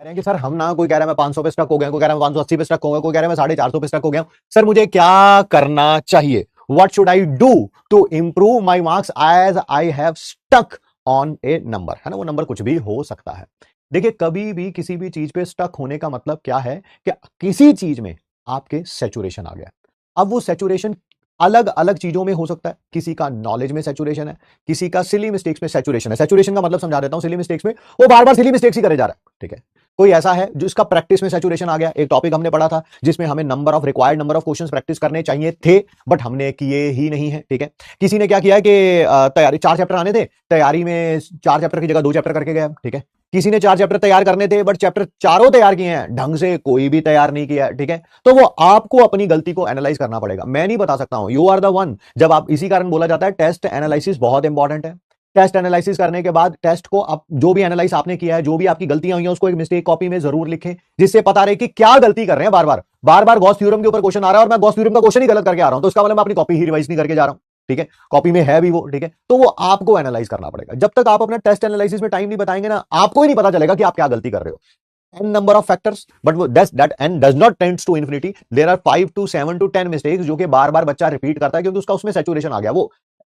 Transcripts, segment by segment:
कह रहे हैं कि सर हम ना, कोई कह रहा है मैं 500 पे स्टक हो गया, कोई कह रहा है मैं 580 पे स्टक हो गया, कोई कह रहा है मैं 450 पे स्टक हो गया। सर मुझे क्या करना चाहिए? What should I do to improve my marks as I have stuck on a number? है ना, वो नंबर कुछ भी हो सकता है। देखिए, कभी भी किसी भी चीज पे स्टक होने का मतलब क्या है कि किसी चीज में आपके सेचुरेशन आ गया। अब वो सेचुरेशन अलग अलग चीजों में हो सकता है। किसी का नॉलेज में सेचुरेशन है, किसी का सिली मिस्टेक्स में सेचुरेशन है। सेचुरेशन का मतलब समझा देता हूं, सिली मिस्टेक्स में वो बार बार सिली मिस्टेक्स ही करे जा रहा है, ठीक है। कोई ऐसा है जो इसका प्रैक्टिस में सेचुरेशन आ गया। एक टॉपिक हमने पढ़ा था जिसमें हमें required number of questions practice करने चाहिए थे, बट हमने किए ही नहीं है, ठीक है। किसी ने क्या किया है कि तैयारी 4 चैप्टर आने थे, तैयारी में 4 चैप्टर की जगह 2 चैप्टर करके गया, ठीक है। किसी ने 4 चैप्टर तैयार करने थे, बट चैप्टर चारों तैयार किए हैं, ढंग से कोई भी तैयार नहीं किया, ठीक है। तो वो आपको अपनी गलती को एनालाइज करना पड़ेगा, मैं नहीं बता सकता हूं। You are the one. जब आप, इसी कारण बोला जाता है टेस्ट एनालिसिस बहुत इंपॉर्टेंट है। टेस्ट एनालिसिस करने के बाद टेस्ट को आप जो भी एनालाइज आपने किया है, जो भी आपकी गलतियां हुई हैं, उसको एक मिस्टेक कॉपी में जरूर लिखें, जिससे पता रहे कि क्या गलती कर रहे हैं। बार बार गॉस थ्योरम के ऊपर क्वेश्चन आ रहा है और मैं गॉस थ्योरम का क्वेश्चन ही गलत करके आ रहा हूं, तो इसका मतलब मैं अपनी कॉपी ही रिवाइज नहीं करके जा रहा हूं, ठीक है। कॉपी में है भी वो, ठीक है। तो वो आपको एनालाइज करना पड़ेगा। जब तक आप अपना टेस्ट एनालिसिस में टाइम नहीं बताएंगे ना, आपको ही नहीं पता चलेगा कि आप क्या गलती कर रहे हो। n number of factors, but that n does not tends to infinity. There are 5 to 7 to 10 mistakes जो कि बार बार बच्चा रिपीट करता है, क्योंकि उसका उसमें सेचुरेशन आ गया। वो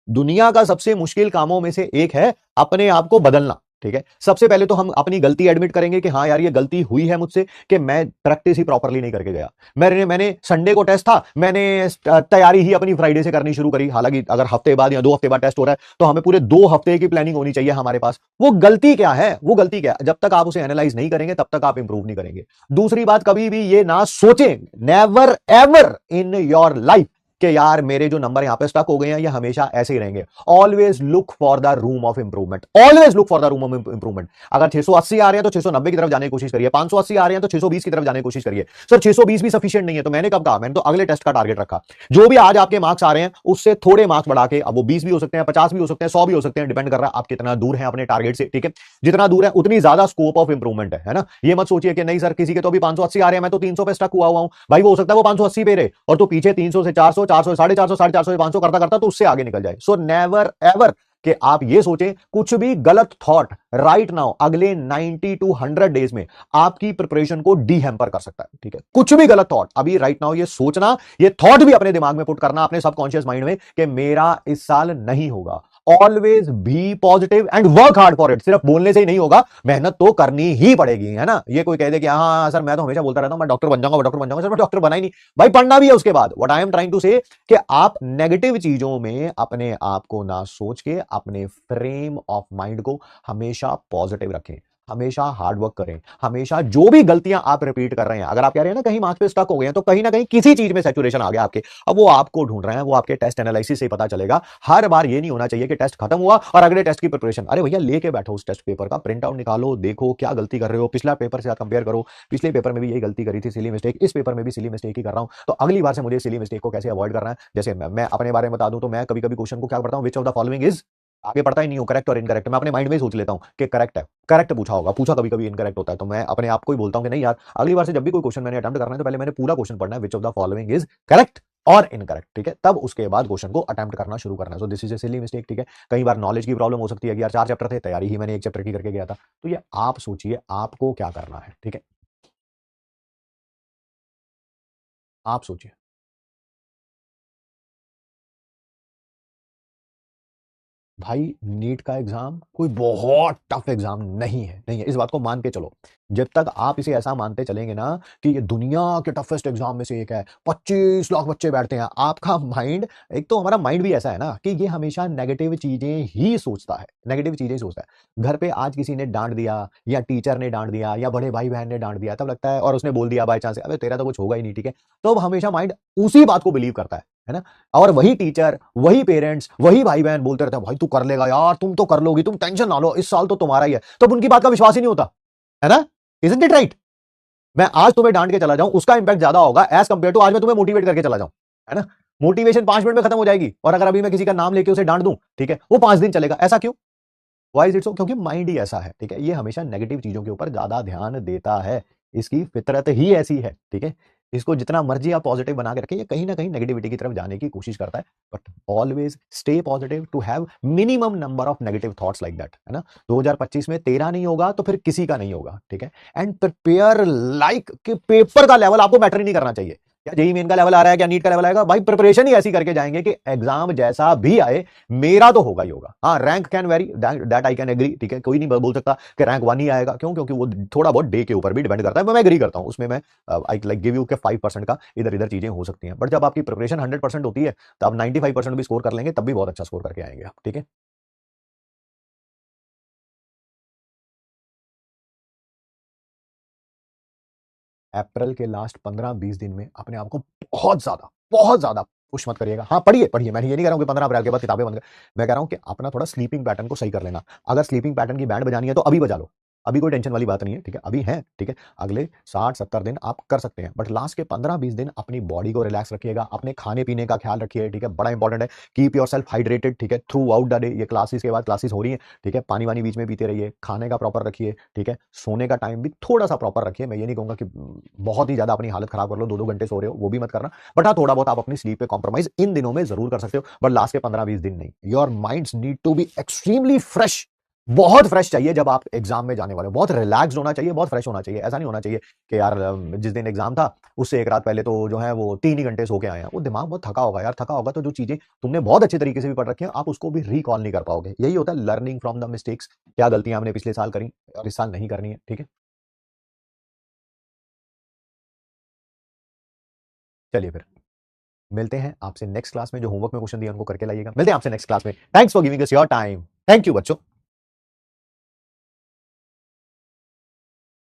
दुनिया का सबसे मुश्किल कामों में से एक है अपने आप को बदलना, ठीक है। सबसे पहले तो हम अपनी गलती एडमिट करेंगे कि हाँ यार, ये गलती हुई है मुझसे कि मैं प्रैक्टिस ही प्रॉपरली नहीं करके गया। मैंने संडे को टेस्ट था, मैंने तैयारी ही अपनी फ्राइडे से करनी शुरू करी। हालांकि अगर हफ्ते बाद या 2 हफ्ते बाद टेस्ट हो रहा है, तो हमें पूरे 2 हफ्ते की प्लानिंग होनी चाहिए हमारे पास। वो गलती क्या है, वो गलती क्या है, जब तक आप उसे एनालाइज नहीं करेंगे तब तक आप इंप्रूव नहीं करेंगे। दूसरी बात, कभी भी ये ना सोचें, never ever in your life कि यार मेरे जो नंबर यहां पे स्टक हो गए हैं ये हमेशा ऐसे ही रहेंगे। Always look for the room of improvement, always look for the room of improvement. अगर 680 आ रहे हैं तो 690 की तरफ जाने की कोशिश करिए, 580 आ रहे हैं तो 620 की तरफ जाने की कोशिश करिए। सर 620 भी सफिशिएंट नहीं है, तो मैंने कब कहा, मैंने तो अगले टेस्ट का टारगेट रखा। जो भी आज आपके मार्क्स आ रहे हैं उससे थोड़े मार्क्स बढ़ा के, अब वो 20 भी हो सकते हैं, 50 भी हो सकते हैं, 100 भी हो सकते हैं, डिपेंड कर रहा है आप कितना दूर है अपने टारगेट से, ठीक है। जितना दूर है उतनी ज्यादा स्कोप ऑफ इंप्रूवमेंट है ना। ये मत सोचिए कि नहीं सर किसी के तो अभी 580 आ रहे हैं, मैं तो 300 पे स्टक हुआ हूं। भाई वो हो सकता है वो 580 पे रहे और तो पीछे 300 से 400, 400 से 450, 450 से 500 करता करता तो उससे आगे निकल जाए। सो नेवर एवर कि आप ये सोचें कुछ भी गलत थॉट राइट नाउ अगले 90 टू 100 डेज में आपकी प्रिपरेशन को डीहैम्पर कर सकता है, ठीक है। कुछ भी गलत थॉट अभी राइट नाउ ये सोचना, ये थॉट भी अपने दिमाग में पुट करना, अपने सबकॉन्शियस माइंड में कि मेरा इस साल नहीं होगा। Always be positive and work hard for it. सिर्फ बोलने से ही नहीं होगा, मेहनत तो करनी ही पड़ेगी, है ना। ये कोई कह दे कि हाँ सर मैं तो हमेशा बोलता रहता हूं मैं डॉक्टर बन जाऊंगा, डॉक्टर बन जाऊंगा, सर मैं डॉक्टर बना ही नहीं। भाई पढ़ना भी है उसके बाद। What I am trying to say कि आप नेगेटिव चीजों में अपने आप को ना सोच के अपने फ्रेम ऑफ माइंड को हमेशा पॉजिटिव रखें, हमेशा हार्ड वर्क करें। हमेशा जो भी गलतियां आप रिपीट कर रहे हैं, अगर आप कह रहे हैं ना कहीं मार्क्स पे स्टक हो गए हैं, तो कहीं ना कहीं किसी चीज में सैचुरेशन आ गया आपके। अब वो आपको ढूंढ रहे हैं, वो आपके टेस्ट एनालिसिस से ही पता चलेगा। हर बार ये नहीं होना चाहिए कि टेस्ट खत्म हुआ और अगले टेस्ट की प्रिपरेशन। अरे भैया लेके बैठो उस टेस्ट पेपर का प्रिंट आउट निकालो, देखो क्या गलती कर रहे हो, पिछला पेपर से कंपेयर करो। पिछले पेपर में भी यही गलती करी थी, सिली मिस्टेक, इस पेपर में भी सिली मिस्टेक ही कर रहा हूं, तो अगली बार से मुझे सिली मिस्टेक को कैसे अवॉइड करना है। जैसे मैं अपने बारे में बता दूं तो मैं कभी कभी क्वेश्चन को क्या करता हूं, which of the following is, आगे पढ़ता ही नहीं हूं करेक्ट और इनकरेक्ट, मैं अपने माइंड में ही सोच लेता हूं कि करेक्ट है। करेक्ट पूछा होगा, पूछा कभी कभी इनकरेक्ट होता है, तो मैं अपने आप को ही बोलता हूं कि नहीं यार, अगली बार से जब भी कोई क्वेश्चन मैंने अटेम्प्ट करना है तो पहले मैंने पूरा क्वेश्चन पढ़ना है, which of the following is correct और इनकरेक्ट, ठीक है। तब उसके बाद क्वेश्चन को अटेम्प्ट करना शुरू करना है। So this is a silly mistake, ठीक है। कई बार नॉलेज की प्रॉब्लम हो सकती है कि यार 4 चैप्टर थे, तैयारी ही मैंने 1 चैप्टर की करके गया था। तो ये आप सोचिए आपको क्या करना है, ठीक है। आप सोचिए। भाई नीट का एग्जाम कोई बहुत टफ एग्जाम नहीं है, नहीं है, इस बात को मान के चलो। जब तक आप इसे ऐसा मानते चलेंगे ना कि ये दुनिया के टफेस्ट एग्जाम में से एक है, 25 लाख बच्चे बैठते हैं, आपका माइंड, एक तो हमारा माइंड भी ऐसा है ना कि ये हमेशा नेगेटिव चीजें ही सोचता है, नेगेटिव चीजें ही सोचता है। घर पे आज किसी ने डांट दिया या टीचर ने डांट दिया या बड़े भाई बहन ने डांट दिया, तब लगता है, और उसने बोल दिया बाई चांस अबे तेरा तो कुछ होगा ही नहीं, ठीक है। तो अब हमेशा माइंड उसी बात को बिलीव करता है ना। और वही टीचर, वही पेरेंट्स, वही भाई बहन बोलते रहते हैं भाई तू कर लेगा यार, तुम तो कर लोगी, तुम टेंशन ना लो, इस साल तो तुम्हारा ही है। तो उनकी बात का विश्वास ही नहीं होता, है ना। Isn't it right? मैं आज तुम्हें डांट के चला जाऊं, उसका इंपैक्ट ज्यादा होगा एज कंपेयर टू आज मैं तुम्हें मोटिवेट करके चला जाऊं, है ना। मोटिवेशन 5 मिनट में खत्म हो जाएगी, और अगर अभी मैं किसी का नाम लेके उसे डांट दूं, ठीक है, वो 5 दिन चलेगा। ऐसा क्यों? Why is it so? क्योंकि माइंड ही ऐसा है, ठीक है। ये हमेशा नेगेटिव चीजों के ऊपर ज्यादा ध्यान देता है, इसकी फितरत ही ऐसी है, ठीक है। इसको जितना मर्जी आप पॉजिटिव बना के रखें, ये कहीं ना कहीं नेगेटिविटी की तरफ जाने की कोशिश करता है। But always stay positive to have minimum number of negative thoughts like that, है ना। 2025 में तेरा नहीं होगा तो फिर किसी का नहीं होगा, ठीक है। एंड प्रिपेयर लाइक कि पेपर का लेवल आपको मैटर ही नहीं करना चाहिए, क्या जेई मेन का लेवल आ रहा है, क्या नीट का लेवल आएगा, भाई प्रिपरेशन ही ऐसी करके जाएंगे कि एग्जाम जैसा भी आए मेरा तो होगा ही होगा। हाँ, rank can vary, that I can agree, ठीक है। कोई नहीं बोल सकता कि रैंक 1 ही आएगा, क्यों? क्योंकि वो थोड़ा बहुत डे के ऊपर भी डिपेंड करता है, मैं एग्री करता हूं उसमें। मैं आई लाइक गिव यू के 5% का इधर इधर चीजें हो सकती हैं, बट जब आपकी प्रिपरेशन 100% होती है तो आप 95% भी स्कोर कर लेंगे, तब भी बहुत अच्छा स्कोर करके आएंगे आप, ठीक है। अप्रैल के लास्ट 15-20 दिन में अपने आप को बहुत ज्यादा पुश मत करिएगा। हाँ, पढ़िए पढ़िए, मैं ये नहीं कह रहा हूं कि 15 अप्रैल के बाद किताबें बंद कर, मैं कह रहा हूं कि अपना थोड़ा स्लीपिंग पैटर्न को सही कर लेना। अगर स्लीपिंग पैटर्न की बैंड बजानी है तो अभी बजा लो, अभी कोई टेंशन वाली बात नहीं है, ठीक है। अभी है, ठीक है। अगले 60-70 दिन आप कर सकते हैं, बट लास्ट के 15-20 दिन अपनी बॉडी को रिलैक्स रखिएगा, अपने खाने पीने का ख्याल रखिए, ठीक है। बड़ा इंपॉर्टेंट है, कीप योर सेल्फ हाइड्रेटेड, ठीक है, थ्रू आउट द डे। ये क्लासेस के बाद क्लासेस हो रही है, ठीक है। पानी वानी बीच में पीते रहिए, खाने का प्रॉपर रखिए, ठीक है। सोने का टाइम भी थोड़ा सा प्रॉपर रखिए। मैं ये नहीं कहूंगा कि बहुत ही ज्यादा अपनी हालत खराब कर लो, 2-2 घंटे सो रहे हो, वो भी मत करना। बट हाँ, थोड़ा बहुत आप अपनी स्लीप पे कॉम्प्रोमाइज इन दिनों में जरूर कर सकते हो, बट लास्ट के 15-20 दिन नहीं। Your minds need to be extremely fresh, बहुत फ्रेश चाहिए। जब आप एग्जाम में जाने वाले हो बहुत रिलैक्स होना चाहिए, बहुत फ्रेश होना चाहिए। ऐसा नहीं होना चाहिए कि यार जिस दिन एग्जाम था उससे एक रात पहले तो जो है वो 3 ही घंटे सो के आए हैं। वो दिमाग बहुत थका होगा यार, थका होगा तो जो चीजें तुमने बहुत अच्छे तरीके से भी पढ़ रखी हैं आप उसको भी रिकॉल नहीं कर पाओगे। यही होता है लर्निंग फ्रॉम द मिस्टेक्स, क्या गलतियां हमने पिछले साल करी और इस साल नहीं करनी है, ठीक है। चलिए फिर मिलते हैं आपसे नेक्स्ट क्लास में। जो होमवर्क में क्वेश्चन दिया उनको करके लाइएगा। मिलते हैं आपसे नेक्स्ट क्लास में। Thanks for giving us your time. Thank you बच्चों।